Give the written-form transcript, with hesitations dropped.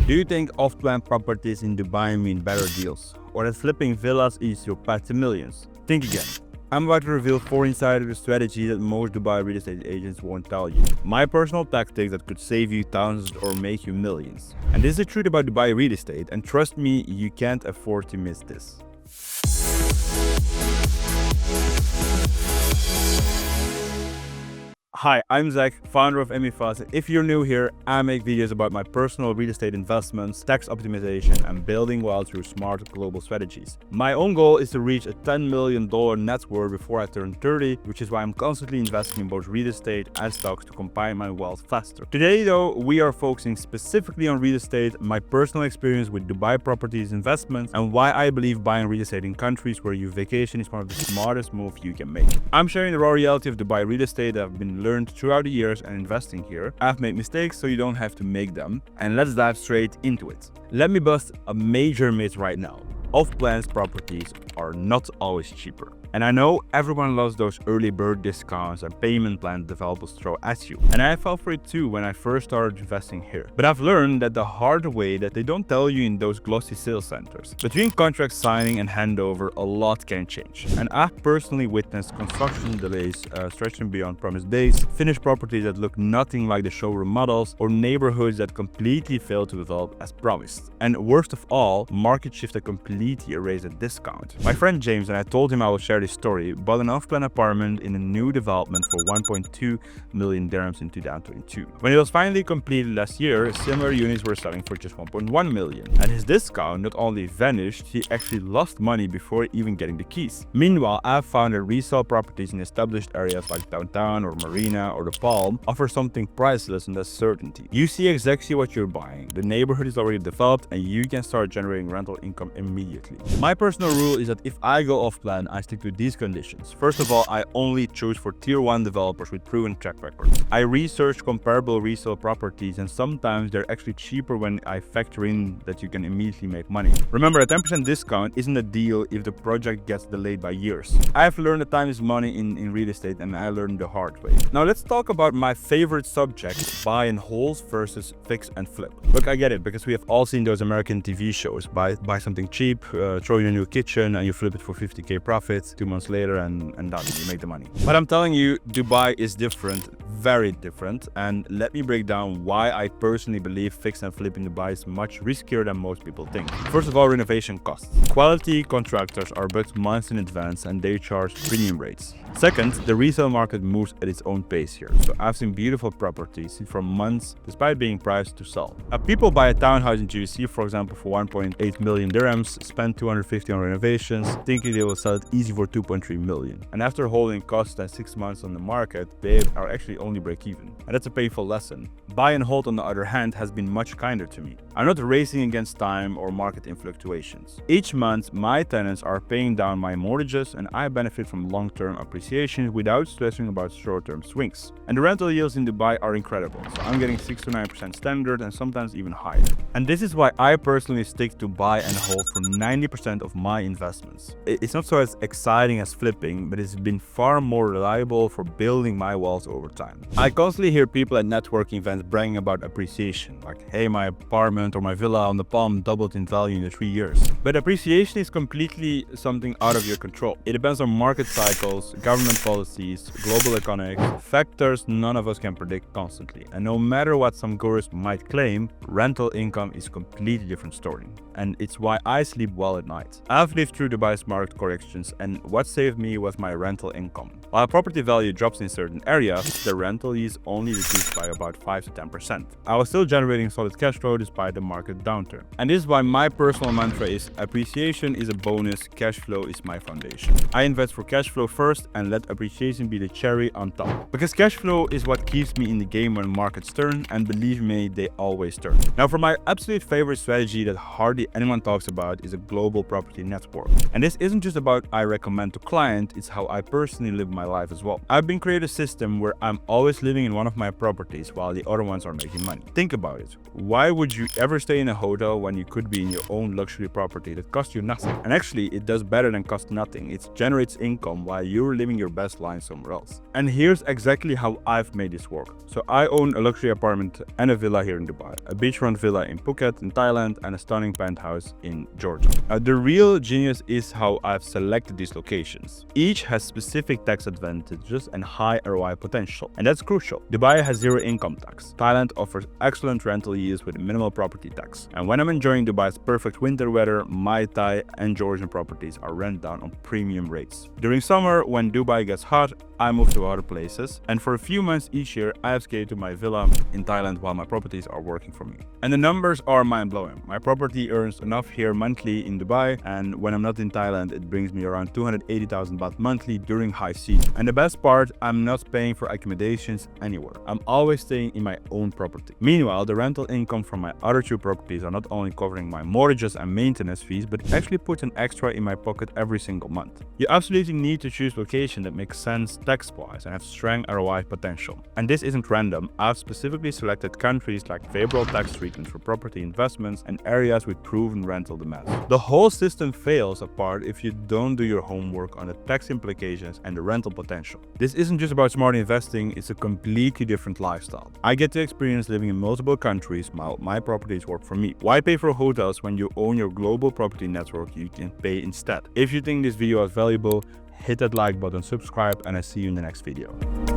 Do you think off-plan properties in Dubai mean better deals? Or that flipping villas is your path to millions? Think again. I'm about to reveal 4 insider strategies that most Dubai real estate agents won't tell you. My personal tactics that could save you thousands or make you millions. And this is the truth about Dubai real estate, and trust me, you can't afford to miss this. Hi, I'm Zach, founder of MFAS. If you're new here, I make videos about my personal real estate investments, tax optimization, and building wealth through smart global strategies. My own goal is to reach a $10 million net worth before I turn 30, which is why I'm constantly investing in both real estate and stocks to combine my wealth faster. Today though, we are focusing specifically on real estate, my personal experience with Dubai properties investments, and why I believe buying real estate in countries where you vacation is one of the smartest moves you can make. I'm sharing the raw reality of Dubai real estate that I've been learned throughout the years and investing here. I've made mistakes so you don't have to make them, and let's dive straight into it. Let me bust a major myth right now. Off-plan properties are not always cheaper. And I know everyone loves those early bird discounts and payment plans developers throw at you. And I fell for it too when I first started investing here. But I've learned that the hard way that they don't tell you in those glossy sales centers. Between contract signing and handover, a lot can change. And I've personally witnessed construction delays stretching beyond promised days, finished properties that look nothing like the showroom models, or neighborhoods that completely fail to develop as promised. And worst of all, market shift that completely erased a discount. My friend James, and I told him I would share this story, bought an off-plan apartment in a new development for 1.2 million dirhams in 2022. When it was finally completed last year, similar units were selling for just 1.1 million. And his discount not only vanished, he actually lost money before even getting the keys. Meanwhile, I've found that resale properties in established areas like downtown or Marina or the Palm offer something priceless, and that's certainty. You see exactly what you're buying. The neighborhood is already developed and you can start generating rental income immediately. My personal rule is that if I go off-plan, I stick to these conditions. First of all, I only choose for tier 1 developers with proven track records. I research comparable resale properties, and sometimes they're actually cheaper when I factor in that you can immediately make money. Remember, a 10% discount isn't a deal if the project gets delayed by years. I've learned that time is money in real estate, and I learned the hard way. Now let's talk about my favorite subject, buy and hold versus fix and flip. Look, I get it, because we have all seen those American TV shows. Buy something cheap, throw in a new kitchen, and you flip it for 50k profit. 2 months later and done, you make the money. But I'm telling you, Dubai is different, very different, and let me break down why I personally believe fix and flip in Dubai is much riskier than most people think. First of all, renovation costs. Quality contractors are booked months in advance and they charge premium rates. Second, the resale market moves at its own pace here. So I've seen beautiful properties from months despite being priced to sell. People buy a townhouse in GVC, for example, for 1.8 million dirhams, spend 250 on renovations, thinking they will sell it easy for 2.3 million. And after holding costs and 6 months on the market, they are actually only break even. And that's a painful lesson. Buy and hold, on the other hand, has been much kinder to me. I'm not racing against time or market fluctuations. Each month, my tenants are paying down my mortgages and I benefit from long-term appreciation without stressing about short-term swings. And the rental yields in Dubai are incredible. So I'm getting 6 to 9% standard and sometimes even higher. And this is why I personally stick to buy and hold for 90% of my investments. It's not so as exciting as flipping, but it's been far more reliable for building my wealth over time. I constantly hear people at networking events bragging about appreciation, like, hey, my apartment or my villa on the Palm doubled in value in 3 years. But appreciation is completely something out of your control. It depends on market cycles, government policies, global economics, factors none of us can predict constantly. And no matter what some gurus might claim, rental income is a completely different story. And it's why I sleep well at night. I've lived through Dubai's market corrections, and what saved me was my rental income. While property value drops in certain areas, the rental yields only decreased by about 5 to 10%. I was still generating solid cash flow despite the market downturn. And this is why my personal mantra is appreciation is a bonus, cash flow is my foundation. I invest for cash flow first and let appreciation be the cherry on top. Because cash flow is what keeps me in the game when markets turn, and believe me, they always turn. Now for my absolute favorite strategy that hardly anyone talks about is a global property network. And this isn't just about I recommend to client, it's how I personally live my life as well. I've been creating a system where I'm always living in one of my properties while the other ones are making money. Think about it. Why would you ever Ever stay in a hotel when you could be in your own luxury property that costs you nothing? And actually, it does better than cost nothing. It generates income while you're living your best life somewhere else. And here's exactly how I've made this work. So I own a luxury apartment and a villa here in Dubai, a beachfront villa in Phuket in Thailand, and a stunning penthouse in Georgia. The real genius is how I've selected these locations. Each has specific tax advantages and high ROI potential, and that's crucial. Dubai has zero income tax. Thailand offers excellent rental yields with minimal property tax. And when I'm enjoying Dubai's perfect winter weather, my Thai and Georgian properties are rented down on premium rates. During summer, when Dubai gets hot, I move to other places, and for a few months each year, I escape to my villa in Thailand while my properties are working for me. And the numbers are mind-blowing. My property earns enough here monthly in Dubai, and when I'm not in Thailand, it brings me around 280,000 baht monthly during high season. And the best part, I'm not paying for accommodations anywhere. I'm always staying in my own property. Meanwhile, the rental income from my other two properties are not only covering my mortgages and maintenance fees, but actually put an extra in my pocket every single month. You absolutely need to choose location that makes sense tax-wise and have strong ROI potential. And this isn't random. I've specifically selected countries like favorable tax treatment for property investments and areas with proven rental demand. The whole system fails apart if you don't do your homework on the tax implications and the rental potential. This isn't just about smart investing, it's a completely different lifestyle. I get to experience living in multiple countries while my properties work for me. Why pay for hotels when you own your global property network you can pay instead? If you think this video is valuable, hit that like button, subscribe, and I see you in the next video.